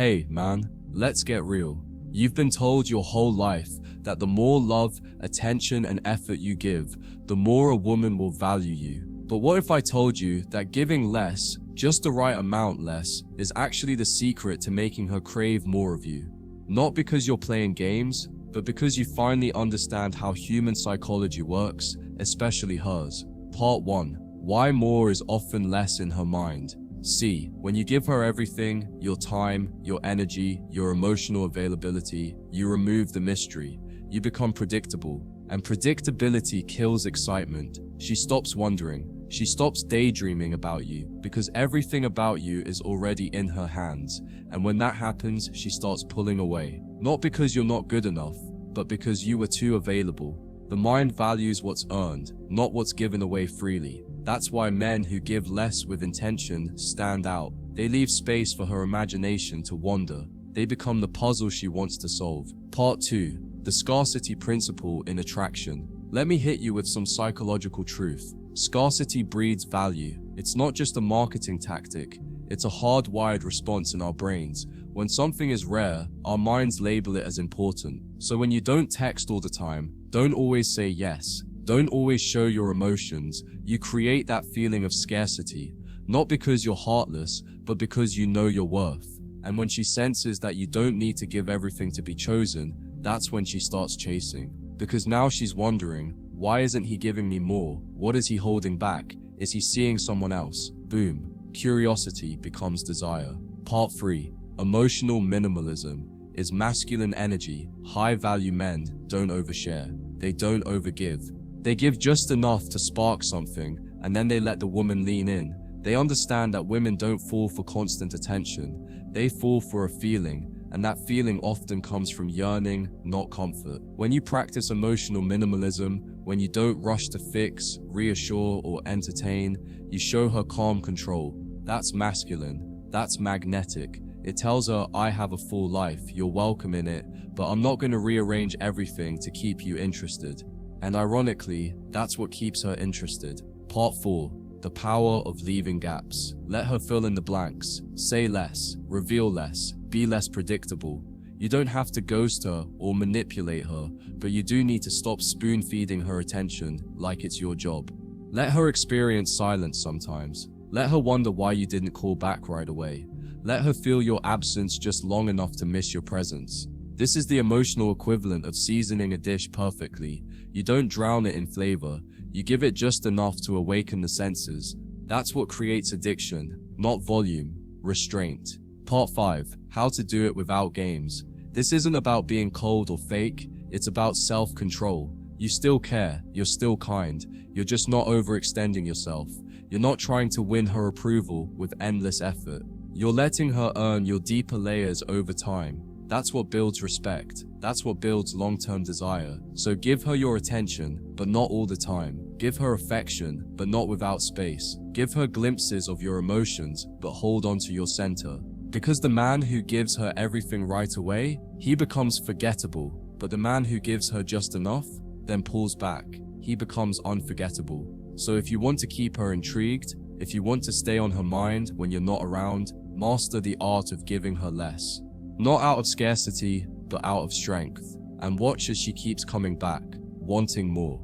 Hey, man, let's get real. You've been told your whole life that the more love, attention, and effort you give, the more a woman will value you. But what if I told you that giving less, just the right amount less, is actually the secret to making her crave more of you? Not because you're playing games, but because you finally understand how human psychology works, especially hers. Part 1. Why more is often less in her mind. C. When you give her everything, your time, your energy, your emotional availability, you remove the mystery. You become predictable. And predictability kills excitement. She stops wondering. She stops daydreaming about you because everything about you is already in her hands. And when that happens, she starts pulling away. Not because you're not good enough, but because you were too available. The mind values what's earned, not what's given away freely. That's why men who give less with intention stand out. They leave space for her imagination to wander. They become the puzzle she wants to solve. Part 2. The scarcity principle in attraction. Let me hit you with some psychological truth. Scarcity breeds value. It's not just a marketing tactic. It's a hardwired response in our brains. When something is rare, our minds label it as important. So when you don't text all the time, don't always say yes, don't always show your emotions, you create that feeling of scarcity. Not because you're heartless, but because you know your worth. And when she senses that you don't need to give everything to be chosen, that's when she starts chasing. Because now she's wondering, why isn't he giving me more? What is he holding back? Is he seeing someone else? Boom. Curiosity becomes desire. Part 3. Emotional minimalism is masculine energy. High-value men don't overshare. They don't overgive. They give just enough to spark something, and then they let the woman lean in. They understand that women don't fall for constant attention. They fall for a feeling, and that feeling often comes from yearning, not comfort. When you practice emotional minimalism, when you don't rush to fix, reassure, or entertain, you show her calm control. That's masculine. That's magnetic. It tells her, I have a full life, you're welcome in it, but I'm not going to rearrange everything to keep you interested. And ironically, that's what keeps her interested. Part 4. The power of leaving gaps. Let her fill in the blanks. Say less, reveal less, be less predictable. You don't have to ghost her or manipulate her, but you do need to stop spoon-feeding her attention like it's your job. Let her experience silence sometimes. Let her wonder why you didn't call back right away. Let her feel your absence just long enough to miss your presence. This is the emotional equivalent of seasoning a dish perfectly. You don't drown it in flavor. You give it just enough to awaken the senses. That's what creates addiction, not volume. Restraint. Part 5. How to do it without games. This isn't about being cold or fake. It's about self-control. You still care. You're still kind. You're just not overextending yourself. You're not trying to win her approval with endless effort. You're letting her earn your deeper layers over time. That's what builds respect. That's what builds long-term desire. So give her your attention, but not all the time. Give her affection, but not without space. Give her glimpses of your emotions, but hold on to your center. Because the man who gives her everything right away, he becomes forgettable. But the man who gives her just enough, then pulls back, he becomes unforgettable. So if you want to keep her intrigued, if you want to stay on her mind when you're not around, master the art of giving her less. Not out of scarcity, but out of strength. And watch as she keeps coming back, wanting more.